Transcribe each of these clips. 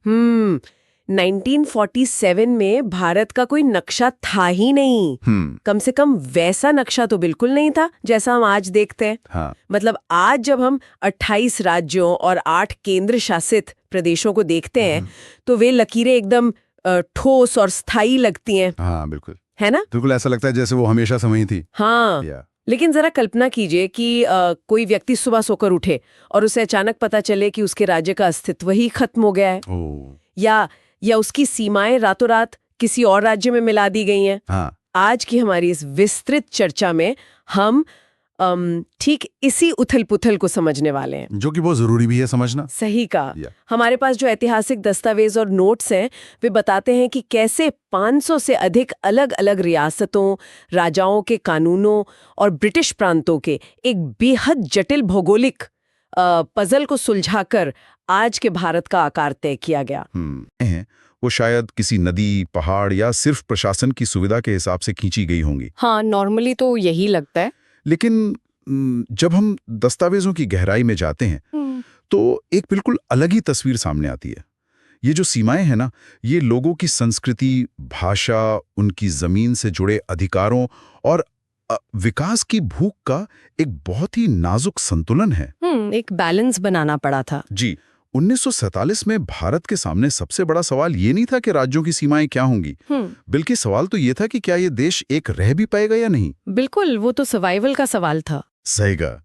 हम्म 1947 में भारत का कोई नक्शा था ही नहीं। कम से कम वैसा नक्शा तो बिल्कुल नहीं था जैसा हम आज देखते हैं। हाँ। मतलब आज जब हम 28 राज्यों और 8 केंद्र शासित प्रदेशों को देखते हैं तो वे लकीरें एकदम ठोस और स्थायी लगती हैं। हाँ बिल्कुल, है ना? बिल्कुल ऐसा लगता है जैसे वो हमेशा से वहीं थी। हाँ। लेकिन जरा कल्पना कीजिए कि कोई व्यक्ति सुबह सोकर उठे और उसे अचानक पता चले कि उसके राज्य का अस्तित्व ही खत्म हो गया है। या उसकी सीमाएं रातों रात किसी और राज्य में मिला दी गई हैं। हाँ। आज की हमारी इस विस्तृत चर्चा में हम ठीक इसी उथल-पुथल को समझने वाले हैं, जो कि बहुत जरूरी भी है समझना। सही कहा। हमारे पास जो ऐतिहासिक दस्तावेज और नोट्स हैं वे बताते हैं कि कैसे 500 से अधिक अलग-अलग रियासतों, राजाओं के कानूनों और ब्रिटिश प्रांतों के एक बेहद जटिल भौगोलिक पजल को सुलझाकर आज के भारत का आकार तय किया गया। वो शायद किसी नदी, पहाड़ या सिर्फ प्रशासन की सुविधा के हिसाब से खींची गई होंगी। हाँ, नॉर्मली तो यही लगता है। लेकिन जब हम दस्तावेजों की गहराई में जाते हैं तो एक बिल्कुल अलग ही तस्वीर सामने आती है। ये जो सीमाएं हैं ना, ये लोगों की संस्कृति, भाषा, उनकी जमीन से जुड़े अधिकारों और विकास की भूख का एक बहुत ही नाजुक संतुलन है। एक बैलेंस बनाना पड़ा था। जी। 1947 में भारत के सामने सबसे बड़ा सवाल ये नहीं था कि राज्यों की सीमाएं क्या होंगी, बल्कि सवाल तो ये था कि क्या ये देश एक रह भी पाएगा या नहीं। बिल्कुल, वो तो सर्वाइवल का सवाल था। सही कहा।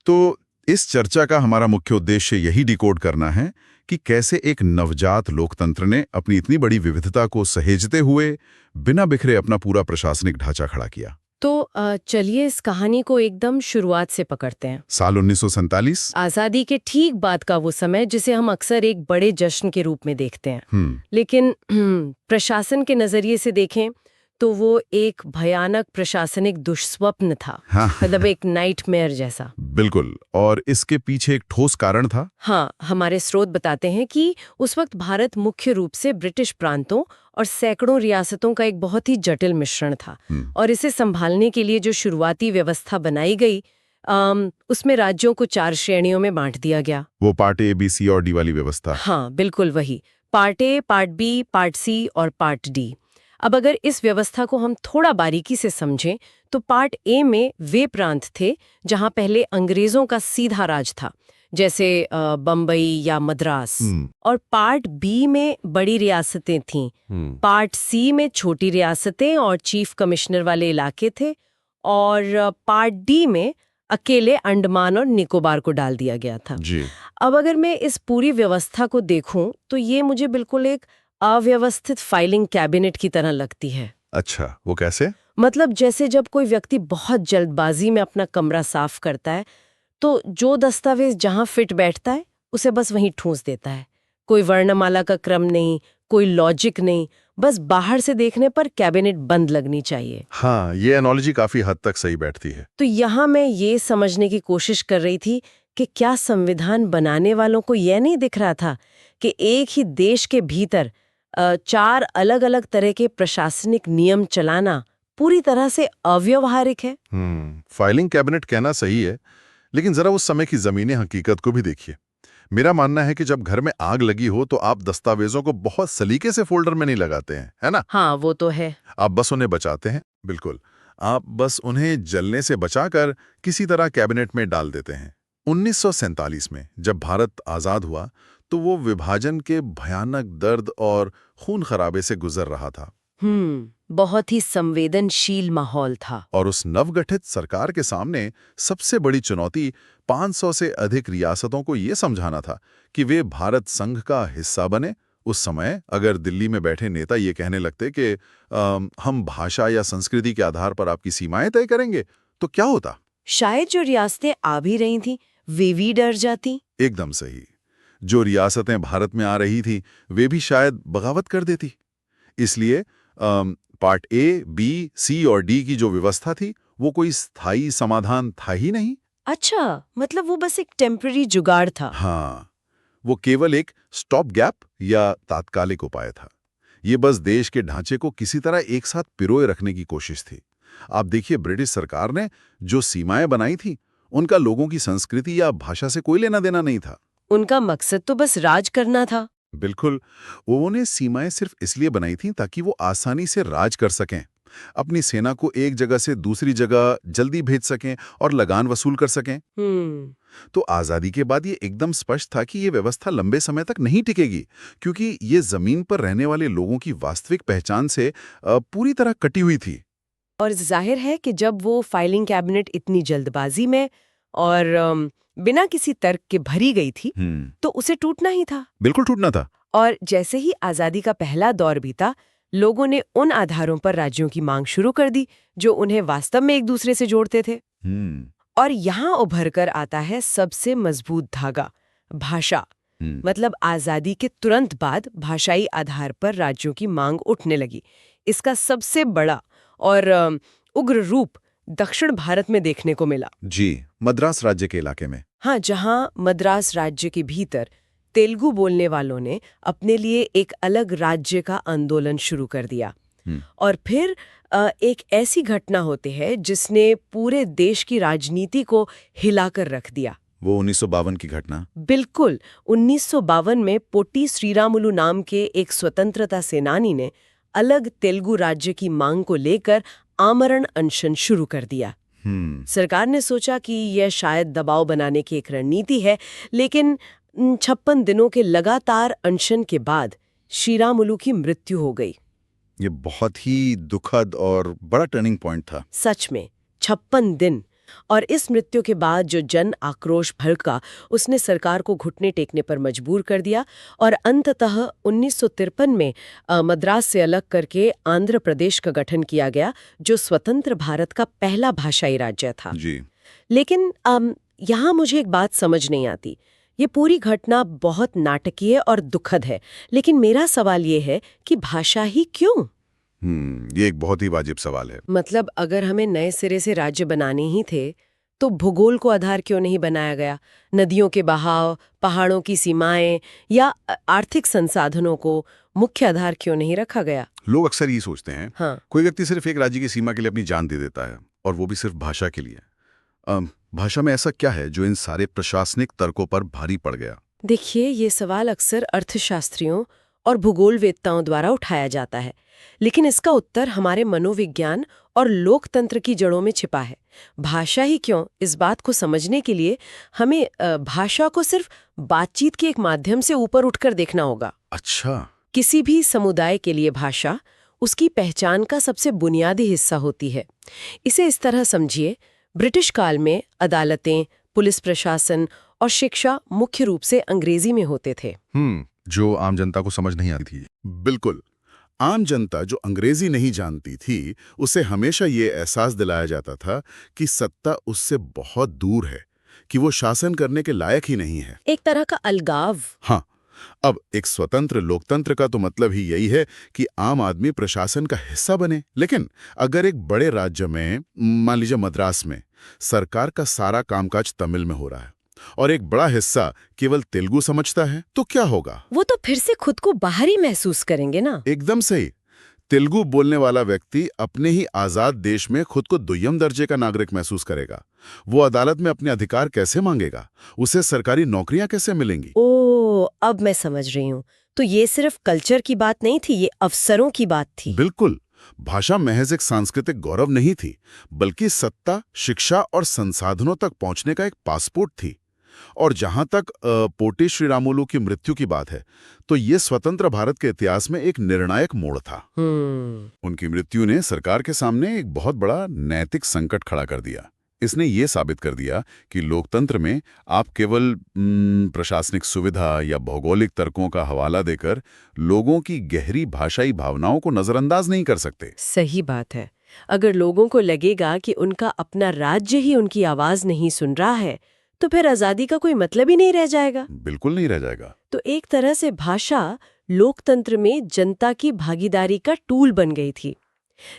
तो इस चर्चा का हमारा मुख्य उद्देश्य यही डिकोड करना है कि कैसे एक नवजात लोकतंत्र ने अपनी इतनी बड़ी विविधता को सहेजते हुए बिना बिखरे अपना पूरा प्रशासनिक ढांचा खड़ा किया। तो चलिए इस कहानी को एकदम शुरुआत से पकड़ते हैं। साल 1947, आजादी के ठीक बाद का वो समय जिसे हम अक्सर एक बड़े जश्न के रूप में देखते हैं। लेकिन प्रशासन के नजरिए से देखें तो वो एक भयानक प्रशासनिक दुष्स्वप्न था। मतलब एक नाइटमेयर जैसा। बिल्कुल। और इसके पीछे एक ठोस कारण था। हाँ, हमारे स्रोत बताते हैं कि उस वक्त भारत मुख्य रूप से ब्रिटिश प्रांतों और सैकड़ों रियासतों का एक बहुत ही जटिल मिश्रण था। और इसे संभालने के लिए जो शुरुआती व्यवस्था बनाई गई उसमें राज्यों को 4 श्रेणियों में बांट दिया गया। वो पार्ट ए, बी, सी और डी वाली व्यवस्था। हाँ बिल्कुल वही। Part A, part B, part C और पार्ट डी। अब अगर इस व्यवस्था को हम थोड़ा बारीकी से समझें तो पार्ट ए में वे प्रांत थे जहां पहले अंग्रेजों का सीधा राज था, जैसे बम्बई या मद्रास। और पार्ट बी में बड़ी रियासतें थीं। पार्ट सी में छोटी रियासतें और चीफ कमिश्नर वाले इलाके थे। और पार्ट डी में अकेले अंडमान और निकोबार को डाल दिया गया था। अब अगर मैं इस पूरी व्यवस्था को देखूं तो ये मुझे बिल्कुल एक अव्यवस्थित फाइलिंग कैबिनेट की तरह लगती है। अच्छा, वो कैसे? मतलब जैसे जब कोई व्यक्ति बहुत जल्दबाजी में अपना कमरा साफ करता है तो जो दस्तावेज जहां फिट बैठता है उसे बस वहीं ठूंस देता है। कोई वर्णमाला का क्रम नहीं, कोई लॉजिक नहीं, बस बाहर से देखने पर कैबिनेट बंद लगनी चाहिए। हाँ, ये एनालॉजी काफी हद तक सही बैठती है। तो यहाँ मैं ये समझने की कोशिश कर रही थी कि क्या संविधान बनाने वालों को यह नहीं दिख रहा था कि एक ही देश के भीतर 4 अलग-अलग तरह के प्रशासनिक नियम चलाना पूरी तरह से अव्यवहारिक है। फाइलिंग कैबिनेट कहना सही है, लेकिन जरा उस समय की जमीनी हकीकत को भी देखिए। मेरा मानना है कि जब घर में आग लगी हो तो आप दस्तावेजों को बहुत सलीके से फोल्डर में नहीं लगाते हैं, है ना? हाँ, वो तो है। आप बस उन्हें बचाते हैं। बिल्कुल, आप बस उन्हें जलने से बचाकर किसी तरह कैबिनेट में डाल देते हैं। 1947 में जब भारत आजाद हुआ तो वो विभाजन के भयानक दर्द और खून खराबे से गुजर रहा था। बहुत ही संवेदनशील माहौल था। और उस नवगठित सरकार के सामने सबसे बड़ी चुनौती 500 से अधिक रियासतों को ये समझाना था कि वे भारत संघ का हिस्सा बने। उस समय अगर दिल्ली में बैठे नेता ये कहने लगते कि हम भाषा या संस्कृति के आधार पर आपकी सीमाएं तय करेंगे, तो क्या होता? शायद जो रियासतें आ भी रही थीं वे भी डर जाती। एकदम सही। जो रियासतें भारत में आ रही थी वे भी शायद बगावत कर देती। इसलिए पार्ट ए, बी, सी और डी की जो व्यवस्था थी वो कोई स्थायी समाधान था ही नहीं। अच्छा, मतलब वो बस एक टेम्पररी जुगाड़ था। हाँ, वो केवल एक स्टॉप गैप या तात्कालिक उपाय था। ये बस देश के ढांचे को किसी तरह एक साथ पिरोए रखने की कोशिश थी। आप देखिए, ब्रिटिश सरकार ने जो सीमाएं बनाई थी उनका लोगों की संस्कृति या भाषा से कोई लेना देना नहीं था। उनका मकसद तो बस राज करना था। बिल्कुल। उन्होंने सीमाएं सिर्फ इसलिए बनाई थीं ताकि वो आसानी से राज कर सकें, अपनी सेना को एक जगह से दूसरी जगह जल्दी भेज सकें और लगान वसूल कर सकें। तो आज़ादी के बाद ये एकदम स्पष्ट था कि ये व्यवस्था लंबे समय तक नहीं टिकेगी, क्योंकि ये जमीन पर रहने वाले लोगों की वास्तविक पहचान से पूरी तरह कटी हुई थी। और जाहिर है कि जब वो फाइलिंग कैबिनेट इतनी जल्दबाजी में और बिना किसी तर्क के भरी गई थी, तो उसे टूटना ही था। बिल्कुल टूटना था। और जैसे ही आज़ादी का पहला दौर बीता, लोगों ने उन आधारों पर राज्यों की मांग शुरू कर दी जो उन्हें वास्तव में एक दूसरे से जोड़ते थे। और यहाँ उभर कर आता है सबसे मजबूत धागा, भाषा। मतलब आज़ादी के तुरंत बाद भाषाई आधार पर राज्यों की मांग उठने लगी। इसका सबसे बड़ा और उग्र रूप दक्षिण भारत में देखने को मिला। जी, मद्रास राज्य के इलाके में। हाँ, जहाँ मद्रास राज्य के भीतर तेलुगु बोलने वालों ने अपने लिए एक अलग राज्य का आंदोलन शुरू कर दिया। और फिर एक ऐसी घटना होती है जिसने पूरे देश की राजनीति को हिलाकर रख दिया। वो 1952 की घटना। बिल्कुल, 1952 में पोटी श्रीरामुलु नाम के एक स्वतंत्रता सेनानी ने अलग तेलुगु राज्य की मांग को लेकर आमरण अनशन शुरू कर दिया। सरकार ने सोचा कि यह शायद दबाव बनाने की एक रणनीति है, लेकिन 56 दिनों के लगातार अनशन के बाद श्रीरामुलु की मृत्यु हो गई। ये बहुत ही दुखद और बड़ा टर्निंग पॉइंट था। सच में 56 दिन। और इस मृत्यु के बाद जो जन आक्रोश भड़का, उसने सरकार को घुटने टेकने पर मजबूर कर दिया और अंततः 1953 में मद्रास से अलग करके आंध्र प्रदेश का गठन किया गया, जो स्वतंत्र भारत का पहला भाषाई राज्य था। जी। लेकिन यहाँ मुझे एक बात समझ नहीं आती। ये पूरी घटना बहुत नाटकीय और दुखद है, लेकिन मेरा सवाल ये है कि भाषा ही क्यों? ये एक बहुत ही वाजिब सवाल है। मतलब अगर हमें नए सिरे से राज्य बनाने ही थे, तो भूगोल को आधार क्यों नहीं बनाया गया? नदियों के बहाव, पहाड़ों की सीमाएं या आर्थिक संसाधनों को मुख्य आधार क्यों नहीं रखा गया? लोग अक्सर ये सोचते हैं, हाँ। कोई व्यक्ति सिर्फ एक राज्य की सीमा के लिए अपनी जान दे देता है, और वो भी सिर्फ भाषा के लिए। भाषा में ऐसा क्या है जो इन सारे प्रशासनिक तर्कों पर भारी पड़ गया? देखिए, ये सवाल अक्सर अर्थशास्त्रियों और भूगोलवेत्ताओं द्वारा उठाया जाता है, लेकिन इसका उत्तर हमारे मनोविज्ञान और लोकतंत्र की जड़ों में छिपा है। भाषा ही क्यों, इस बात को समझने के लिए हमें भाषा को सिर्फ बातचीत के एक माध्यम से ऊपर उठकर देखना होगा। अच्छा। किसी भी समुदाय के लिए भाषा उसकी पहचान का सबसे बुनियादी हिस्सा होती है। इसे इस तरह समझिए, ब्रिटिश काल में अदालतें, पुलिस प्रशासन और शिक्षा मुख्य रूप से अंग्रेजी में होते थे। जो आम जनता को समझ नहीं आती थी। बिल्कुल। आम जनता जो अंग्रेजी नहीं जानती थी, उसे हमेशा ये एहसास दिलाया जाता था कि सत्ता उससे बहुत दूर है, कि वो शासन करने के लायक ही नहीं है। एक तरह का अलगाव। हाँ। अब एक स्वतंत्र लोकतंत्र का तो मतलब ही यही है कि आम आदमी प्रशासन का हिस्सा बने। लेकिन अगर एक बड़े राज्य में, मान लीजिए मद्रास में, सरकार का सारा कामकाज तमिल में हो रहा है और एक बड़ा हिस्सा केवल तेलुगु समझता है, तो क्या होगा? वो तो फिर से खुद को बाहरी महसूस करेंगे ना। एकदम सही। तेलुगु बोलने वाला व्यक्ति अपने ही आजाद देश में खुद को दुय्यम दर्जे का नागरिक महसूस करेगा। वो अदालत में अपने अधिकार कैसे मांगेगा? उसे सरकारी नौकरियां कैसे मिलेंगी? ओह, अब मैं समझ रही हूँ। तो ये सिर्फ कल्चर की बात नहीं थी, ये अवसरों की बात थी। बिल्कुल। भाषा महज एक सांस्कृतिक गौरव नहीं थी, बल्कि सत्ता, शिक्षा और संसाधनों तक पहुंचने का एक पासपोर्ट थी। और जहां तक पोटी श्रीरामुलु की मृत्यु की बात है, तो ये स्वतंत्र भारत के इतिहास में एक निर्णायक मोड़ था। उनकी मृत्यु ने सरकार के सामने एक बहुत बड़ा नैतिक संकट खड़ा कर दिया। इसने ये साबित कर दिया कि लोकतंत्र में आप केवल प्रशासनिक सुविधा या भौगोलिक तर्कों का हवाला देकर लोगों की गहरी भाषाई भावनाओं को नजरअंदाज नहीं कर सकते। सही बात है। अगर लोगों को लगेगा कि उनका अपना राज्य ही उनकी आवाज नहीं सुन रहा है, तो फिर आजादी का कोई मतलब ही नहीं रह जाएगा। बिल्कुल नहीं रह जाएगा। तो एक तरह से भाषा लोकतंत्र में जनता की भागीदारी का टूल बन गई थी।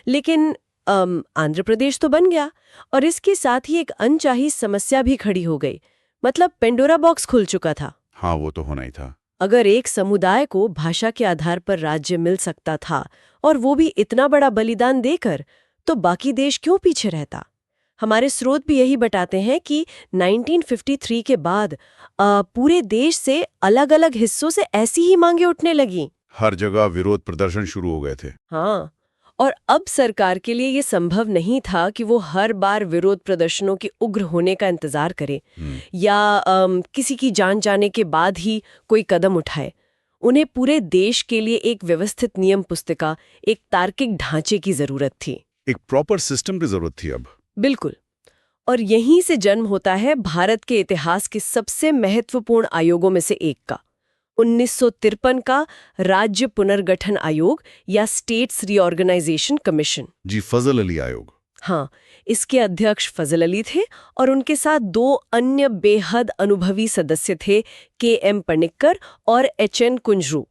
लेकिन आंध्र प्रदेश तो बन गया, और इसके साथ ही एक अनचाही समस्या भी खड़ी हो गई। मतलब पेंडोरा बॉक्स खुल चुका था। हाँ, वो तो होना ही था। अगर एक समुदाय को भाषा के आधार पर राज्य मिल सकता था, और वो भी इतना बड़ा बलिदान देकर, तो बाकी देश क्यों पीछे रहता? हमारे स्रोत भी यही बताते हैं कि 1953 के बाद पूरे देश से अलग-अलग हिस्सों से ऐसी ही मांगे उठने लगी। हर जगह विरोध प्रदर्शन शुरू हो गए थे। हाँ, और अब सरकार के लिए ये संभव नहीं था कि वो हर बार विरोध प्रदर्शनों के उग्र होने का इंतजार करे या किसी की जान जाने के बाद ही कोई कदम उठाए। उन्हें पूरे देश के लिए एक व्यवस्थित नियम पुस्तिका, एक तार्किक ढांचे की जरूरत थी। एक प्रॉपर सिस्टम की जरूरत थी अब। बिल्कुल। और यहीं से जन्म होता है भारत के इतिहास के सबसे महत्वपूर्ण आयोगों में से एक का, 1953 का राज्य पुनर्गठन आयोग या स्टेट्स रीऑर्गेनाइजेशन कमीशन। जी, फजल अली आयोग। हाँ, इसके अध्यक्ष फजल अली थे और उनके साथ 2 अन्य बेहद अनुभवी सदस्य थे, के.एम. पणिक्कर और एच.एन. कुंजरू।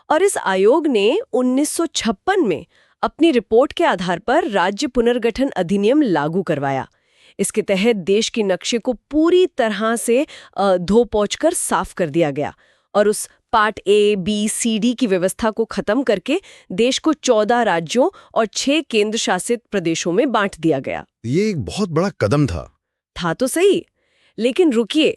और इस आयोग ने 1956 में अपनी रिपोर्ट के आधार पर राज्य पुनर्गठन अधिनियम लागू करवाया। इसके तहत देश के नक्शे को पूरी तरह से धो पोंछ कर साफ कर दिया गया और उस part A, B, C, D की व्यवस्था को खत्म करके देश को 14 राज्यों और 6 केंद्र शासित प्रदेशों में बांट दिया गया। ये एक बहुत बड़ा कदम था तो सही, लेकिन रुकिए,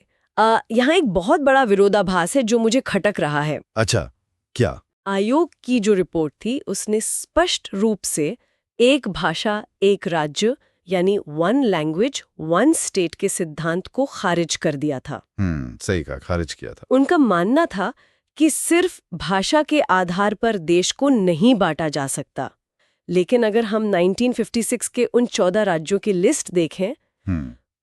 यहाँ एक बहुत बड़ा विरोधाभास है जो मुझे खटक रहा है। अच्छा, क्या? आयोग की जो रिपोर्ट थी उसने स्पष्ट रूप से एक भाषा एक राज्य यानी 1 लैंग्वेज 1 स्टेट के सिद्धांत को खारिज कर दिया था। सही कहा, खारिज किया था। उनका मानना था कि सिर्फ भाषा के आधार पर देश को नहीं बांटा जा सकता। लेकिन अगर हम 1956 के उन 14 राज्यों की लिस्ट देखें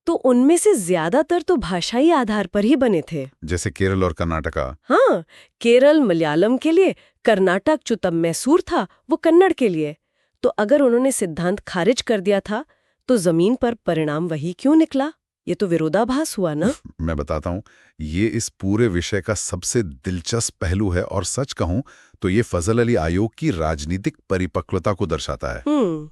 तो उनमें से ज्यादातर तो भाषाई आधार पर ही बने थे, जैसे केरल और कर्नाटका। हाँ, केरल मलयालम के लिए, कर्नाटक जो तब मैसूर था वो कन्नड़ के लिए। तो अगर उन्होंने सिद्धांत खारिज कर दिया था तो जमीन पर परिणाम वही क्यों निकला? ये तो विरोधाभास हुआ ना। मैं बताता हूँ, ये इस पूरे विषय का सबसे दिलचस्प पहलू है और सच कहूँ तो ये फजल अली आयोग की राजनीतिक परिपक्वता को दर्शाता है।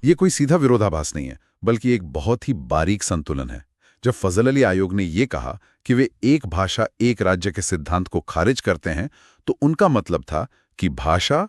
ये कोई सीधा विरोधाभास नहीं है, बल्कि एक बहुत ही बारीक संतुलन है। जब फजल अली आयोग ने ये कहा कि वे एक भाषा एक राज्य के सिद्धांत को खारिज करते हैं, तो उनका मतलब था कि भाषा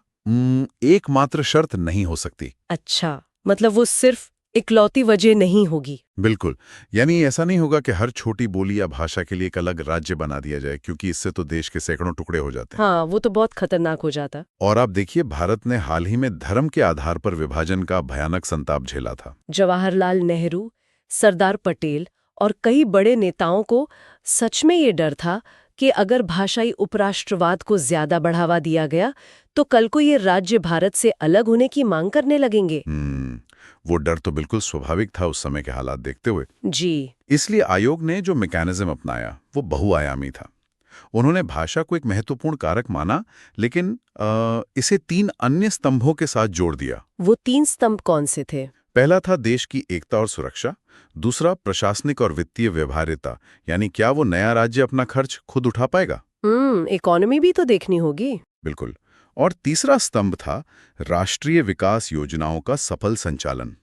एकमात्र शर्त नहीं हो सकती। अच्छा, मतलब वो सिर्फ इकलौती वजह नहीं होगी। बिल्कुल, यानी ऐसा नहीं होगा कि हर छोटी बोली या भाषा के लिए एक अलग राज्य बना दिया जाए, क्योंकि इससे तो देश के सैकड़ों टुकड़े हो जाते हैं। हाँ, वो तो बहुत खतरनाक हो जाता। और आप देखिए, भारत ने हाल ही में धर्म के आधार पर विभाजन का भयानक संताप झेला था। जवाहरलाल नेहरू, सरदार पटेल और कई बड़े नेताओं को सच में ये डर था कि अगर भाषाई उपराष्ट्रवाद को ज्यादा बढ़ावा दिया गया तो कल को ये राज्य भारत से अलग होने की मांग करने लगेंगे। वो डर तो बिल्कुल स्वाभाविक था उस समय के हालात देखते हुए। जी। इसलिए आयोग ने जो मैकेनिज्म अपनाया वो बहुआयामी था। उन्होंने भाषा को एक महत्वपूर्ण कारक माना, लेकिन इसे 3 अन्य स्तंभों के साथ जोड़ दिया। वो 3 स्तंभ कौन से थे? पहला था देश की एकता और सुरक्षा, दूसरा प्रशासनिक और वित्तीय व्यवहार्यता, यानी क्या वो नया राज्य अपना खर्च खुद उठा पाएगा। इकोनॉमी भी तो देखनी होगी। बिल्कुल। और तीसरा स्तंभ था राष्ट्रीय विकास योजनाओं का सफल संचालन।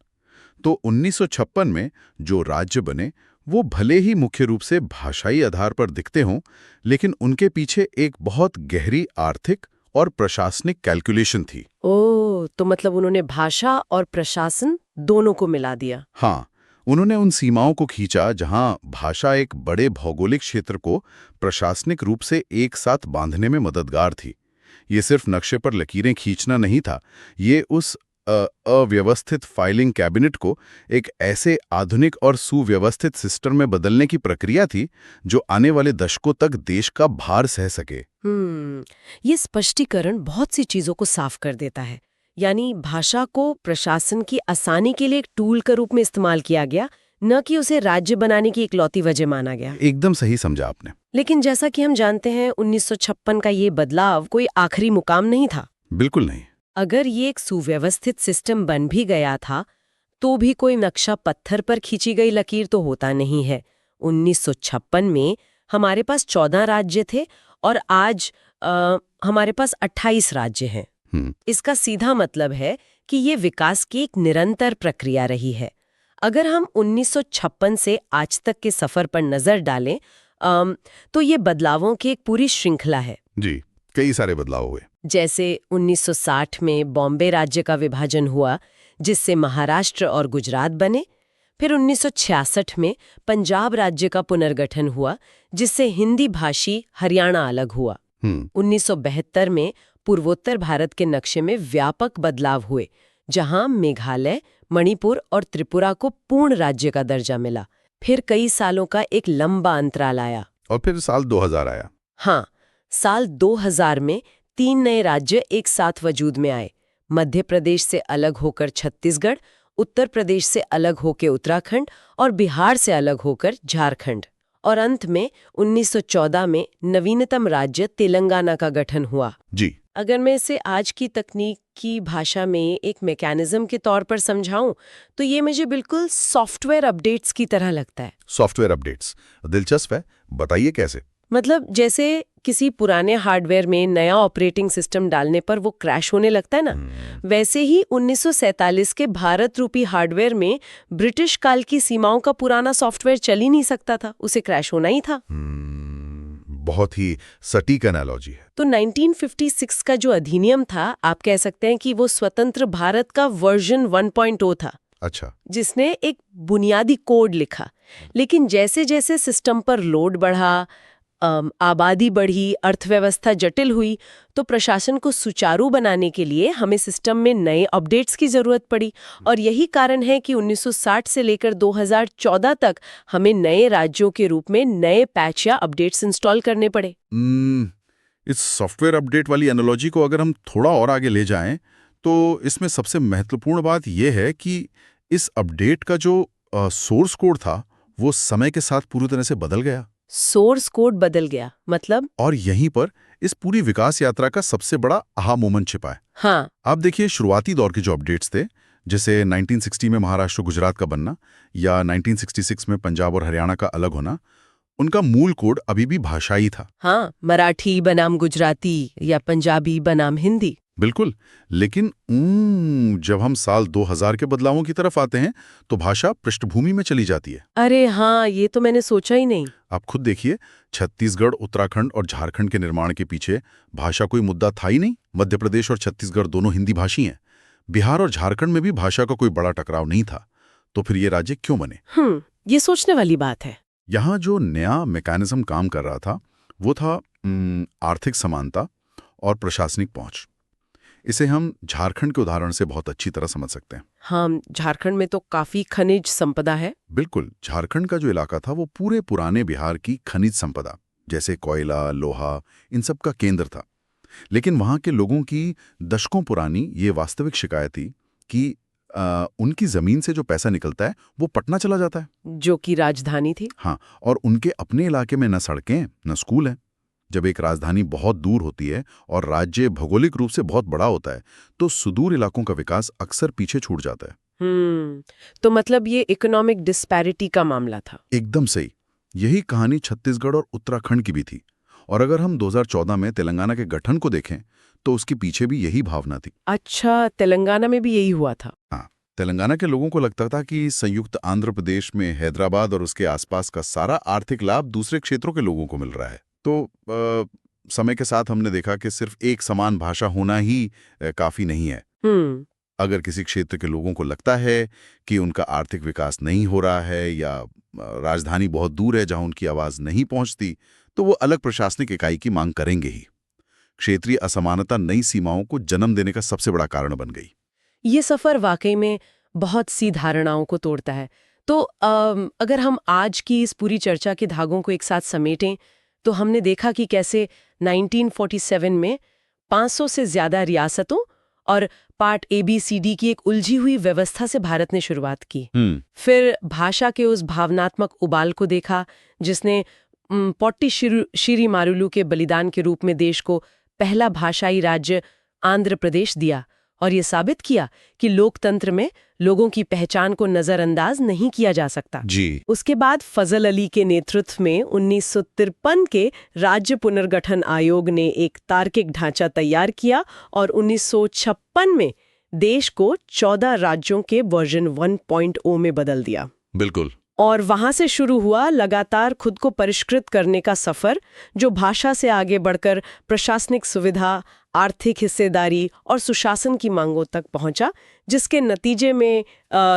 तो 1956 में जो राज्य बने वो भले ही मुख्य रूप से भाषाई आधार पर दिखते हों, लेकिन उनके पीछे एक बहुत गहरी आर्थिक और प्रशासनिक कैलकुलेशन थी। ओह, तो मतलब उन्होंने भाषा और प्रशासन दोनों को मिला दिया। हाँ, उन्होंने उन सीमाओं को खींचा जहां भाषा एक बड़े भौगोलिक क्षेत्र को प्रशासनिक रूप से एक साथ बांधने में मददगार थी। ये सिर्फ नक्शे पर लकीरें खींचना नहीं था, ये उस अव्यवस्थित फाइलिंग कैबिनेट को एक ऐसे आधुनिक और सुव्यवस्थित सिस्टम में बदलने की प्रक्रिया थी जो आने वाले दशकों तक देश का भार सह सके। ये स्पष्टीकरण बहुत सी चीजों को साफ कर देता है। यानी भाषा को प्रशासन की आसानी के लिए एक टूल के रूप में इस्तेमाल किया गया, न कि उसे राज्य बनाने की इकलौती वजह माना गया। एकदम सही समझा आपने। लेकिन जैसा कि हम जानते हैं, 1956 का ये बदलाव कोई आखिरी मुकाम नहीं था। बिल्कुल नहीं। अगर ये एक सुव्यवस्थित सिस्टम बन भी गया था तो भी कोई नक्शा पत्थर पर खींची गई लकीर तो होता नहीं है। 1956 में हमारे पास 14 राज्य थे और आज हमारे पास 28 राज्य हैं। इसका सीधा मतलब है कि ये विकास की एक निरंतर प्रक्रिया रही है। अगर हम 1956 से आज तक के सफर पर नजर डालें तो ये बदलावों की एक पूरी श्रृंखला है। जी, कई सारे बदलाव हुए। जैसे 1960 में बॉम्बे राज्य का विभाजन हुआ, जिससे महाराष्ट्र और गुजरात बने। फिर 1966 में पंजाब राज्य का पुनर्गठन हुआ, जिससे हिंदी भाषी हरियाणा अलग हुआ। 1972 में पूर्वोत्तर भारत के नक्शे में व्यापक बदलाव हुए, जहां मेघालय, मणिपुर और त्रिपुरा को पूर्ण राज्य का दर्जा मिला। फिर कई सालों का एक लंबा अंतराल आया और फिर साल 2000 आया। हाँ, साल 2000 में 3 नए राज्य एक साथ वजूद में आए। मध्य प्रदेश से अलग होकर छत्तीसगढ़, उत्तर प्रदेश से अलग होकर उत्तराखंड और बिहार से अलग होकर झारखंड। और अंत में 1914 में नवीनतम राज्य तेलंगाना का गठन हुआ। जी। अगर मैं इसे आज की तकनीक की भाषा में एक मैकेनिज्म के तौर पर समझाऊं, तो ये मुझे बिल्कुल सॉफ्टवेयर अपडेट्स की तरह लगता है। सॉफ्टवेयर अपडेट्स दिलचस्प है, बताइए कैसे? मतलब जैसे किसी पुराने हार्डवेयर में नया ऑपरेटिंग सिस्टम डालने पर वो क्रैश होने लगता है ना, वैसे ही 1947 के भारत रूपी हार्डवेयर में ब्रिटिश काल की सीमाओं का पुराना सॉफ्टवेयर चल ही नहीं सकता था, उसे क्रैश होना ही था। बहुत ही सटीक एनालॉजी है। तो 1956 का जो अधिनियम था, आप कह सकते हैं कि वो स्वतंत्र भारत का वर्जन 1.0 था। अच्छा। जिसने एक बुनियादी कोड लिखा, लेकिन जैसे जैसे सिस्टम पर लोड बढ़ा, आबादी बढ़ी, अर्थव्यवस्था जटिल हुई, तो प्रशासन को सुचारू बनाने के लिए हमें सिस्टम में नए अपडेट्स की जरूरत पड़ी। और यही कारण है कि 1960 से लेकर 2014 तक हमें नए राज्यों के रूप में नए पैच या अपडेट्स इंस्टॉल करने पड़े। इस सॉफ्टवेयर अपडेट वाली एनालॉजी को अगर हम थोड़ा और आगे ले जाएं, तो इसमें सबसे महत्वपूर्ण बात यह है कि इस अपडेट का जो सोर्स कोड था, वो समय के साथ पूरी तरह से बदल गया। सोर्स कोड बदल गया मतलब? और यहीं पर इस पूरी विकास यात्रा का सबसे बड़ा आहा मोमेंट छिपा है। हाँ। आप देखिए, शुरुआती दौर के जो अपडेट्स थे, जैसे 1960 में महाराष्ट्र गुजरात का बनना या 1966 में पंजाब और हरियाणा का अलग होना, उनका मूल कोड अभी भी भाषाई था। हाँ, मराठी बनाम गुजराती या पंजाबी बनाम हिंदी। बिल्कुल। लेकिन जब हम साल 2000 के बदलावों की तरफ आते हैं, तो भाषा पृष्ठभूमि में चली जाती है। अरे हाँ, ये तो मैंने सोचा ही नहीं। आप खुद देखिए, छत्तीसगढ़, उत्तराखंड और झारखंड के निर्माण के पीछे भाषा कोई मुद्दा था ही नहीं। मध्य प्रदेश और छत्तीसगढ़ दोनों हिंदी भाषी हैं। बिहार और झारखंड में भी भाषा का कोई बड़ा टकराव नहीं था। तो फिर ये राज्य क्यों बने? ये सोचने वाली बात है। यहाँ जो नया मैकेनिज्म काम कर रहा था, वो था आर्थिक समानता और प्रशासनिक पहुंच। इसे हम झारखंड के उदाहरण से बहुत अच्छी तरह समझ सकते हैं। हाँ, झारखंड में तो काफी खनिज संपदा है। बिल्कुल। झारखंड का जो इलाका था, वो पूरे पुराने बिहार की खनिज संपदा, जैसे कोयला, लोहा, इन सब का केंद्र था। लेकिन वहाँ के लोगों की दशकों पुरानी ये वास्तविक शिकायत थी कि उनकी जमीन से जो पैसा निकलता है, वो पटना चला जाता है, जो कि राजधानी थी। हाँ, और उनके अपने इलाके में न सड़कें न स्कूल हैं। जब एक राजधानी बहुत दूर होती है और राज्य भौगोलिक रूप से बहुत बड़ा होता है, तो सुदूर इलाकों का विकास अक्सर पीछे छूट जाता है। तो मतलब ये इकोनॉमिक डिस्पैरिटी का मामला था। एकदम सही। यही कहानी छत्तीसगढ़ और उत्तराखंड की भी थी। और अगर हम 2014 में तेलंगाना के गठन को देखें, तो उसके पीछे भी यही भावना थी। अच्छा, तेलंगाना में भी यही हुआ था। हाँ, तेलंगाना के लोगों को लगता था कि संयुक्त आंध्र प्रदेश में हैदराबाद और उसके आसपास का सारा आर्थिक लाभ दूसरे क्षेत्रों के लोगों को मिल रहा है। तो समय के साथ हमने देखा कि सिर्फ एक समान भाषा होना ही काफी नहीं है। अगर किसी क्षेत्र के लोगों को लगता है कि उनका आर्थिक विकास नहीं हो रहा है या राजधानी बहुत दूर है जहां उनकी आवाज नहीं पहुंचती, तो वो अलग प्रशासनिक इकाई की मांग करेंगे ही। क्षेत्रीय असमानता नई सीमाओं को जन्म देने का सबसे बड़ा कारण बन गई। ये सफर वाकई में बहुत सी धारणाओं को तोड़ता है। तो अगर हम आज की इस पूरी चर्चा के धागों को एक साथ समेटें, तो हमने देखा कि कैसे 1947 में 500 से ज्यादा रियासतों और पार्ट ABCD की एक उलझी हुई व्यवस्था से भारत ने शुरुआत की। फिर भाषा के उस भावनात्मक उबाल को देखा, जिसने पोट्टी श्री मारुलु के बलिदान के रूप में देश को पहला भाषाई राज्य आंध्र प्रदेश दिया, और ये साबित किया कि लोकतंत्र में लोगों की पहचान को नजरअंदाज नहीं किया जा सकता। जी। उसके बाद फजल अली के नेतृत्व में 1953 के राज्य पुनर्गठन आयोग ने एक तार्किक ढांचा तैयार किया और 1956 में देश को 14 राज्यों के वर्जन 1.0 में बदल दिया। बिल्कुल। और वहां से शुरू हुआ लगातार खुद को परिष्कृत करने का सफर, जो भाषा से आगे बढ़कर प्रशासनिक सुविधा, आर्थिक हिस्सेदारी और सुशासन की मांगों तक पहुंचा, जिसके नतीजे में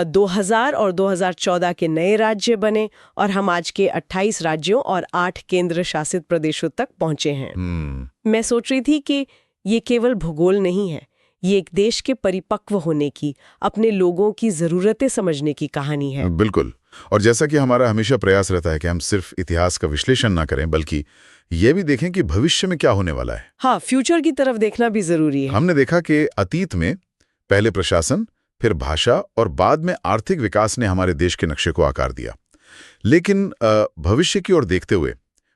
2000 और 2014 के नए राज्य बने और हम आज के 28 राज्यों और 8 केंद्र शासित प्रदेशों तक पहुंचे हैं। मैं सोच रही थी कि ये केवल भूगोल नहीं है, ये एक देश के परिपक्व होने की, अपने लोगों की जरूरतें समझने की कहानी है। बिल्कुल। और जैसा कि हमारा हमेशा प्रयास रहता है कि हम सिर्फ इतिहास का विश्लेषण ना करें, बल्कि ये भी देखें कि भविष्य में क्या होने वाला है। हाँ, फ्यूचर की तरफ देखना भी जरूरी है। हमने देखा कि अतीत में पहले प्रशासन, फिर भाषा और बाद में आर्थिक विकास ने हमारे देश के नक्शे को आकार दिया। लेकिन भविष्य की ओर देखते हुए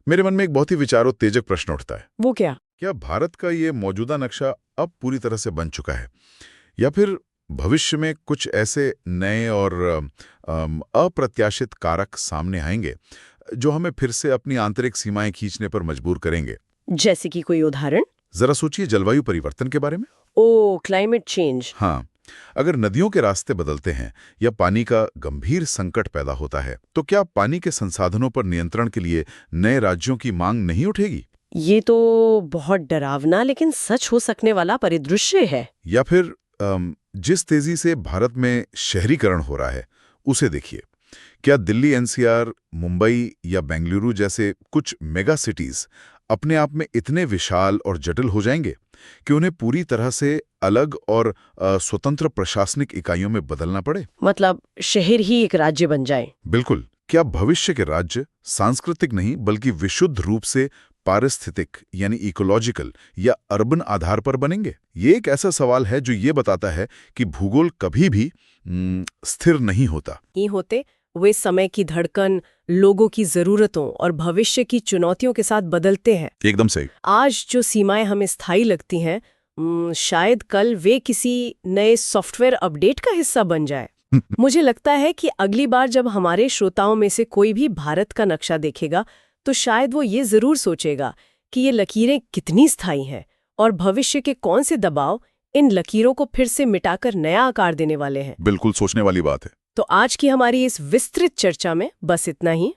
मेरे मन में एक बहुत ही विचारोत्तेजक प्रश्न उठता है। वो क्या? क्या भारत का ये मौजूदा नक्शा अब पूरी तरह से बन चुका है, या फिर भविष्य में कुछ ऐसे नए और अप्रत्याशित कारक सामने आएंगे जो हमें फिर से अपनी आंतरिक सीमाएं खींचने पर मजबूर करेंगे? जैसे कि कोई उदाहरण? जरा सोचिए जलवायु परिवर्तन के बारे में। ओ, क्लाइमेट चेंज। हाँ, अगर नदियों के रास्ते बदलते हैं या पानी का गंभीर संकट पैदा होता है, तो क्या पानी के संसाधनों पर नियंत्रण के लिए नए राज्यों की मांग नहीं उठेगी? ये तो बहुत डरावना लेकिन सच हो सकने वाला परिदृश्य है। या फिर जिस तेजी से भारत में शहरीकरण हो रहा है उसे देखिए। क्या दिल्ली एनसीआर, मुंबई या बेंगलुरु जैसे कुछ मेगा सिटीज अपने आप में इतने विशाल और जटिल हो जाएंगे कि उन्हें पूरी तरह से अलग और स्वतंत्र प्रशासनिक इकाइयों में बदलना पड़े? मतलब शहर ही एक राज्य बन जाए? बिल्कुल। क्या भविष्य के राज्य सांस्कृतिक नहीं बल्कि विशुद्ध रूप से पारिस्थितिक यानी इकोलॉजिकल या अर्बन आधार पर बनेंगे? ये एक ऐसा सवाल है जो ये बताता है कि भूगोल कभी भी स्थिर नहीं होता। नहीं होते, वे समय की धड़कन, लोगों की जरूरतों और भविष्य की चुनौतियों के साथ बदलते हैं। एकदम सही। आज जो सीमाएं हमें स्थायी लगती हैं, शायद कल वे किसी नए सॉफ्टवेयर अपडेट का हिस्सा बन जाए। मुझे लगता है कि अगली बार जब हमारे श्रोताओं में से कोई भी भारत का नक्शा देखेगा तो शायद वो ये जरूर सोचेगा कि ये लकीरें कितनी स्थायी हैं और भविष्य के कौन से दबाव इन लकीरों को फिर से मिटाकर नया आकार देने वाले हैं। बिल्कुल सोचने वाली बात है। तो आज की हमारी इस विस्तृत चर्चा में बस इतना ही।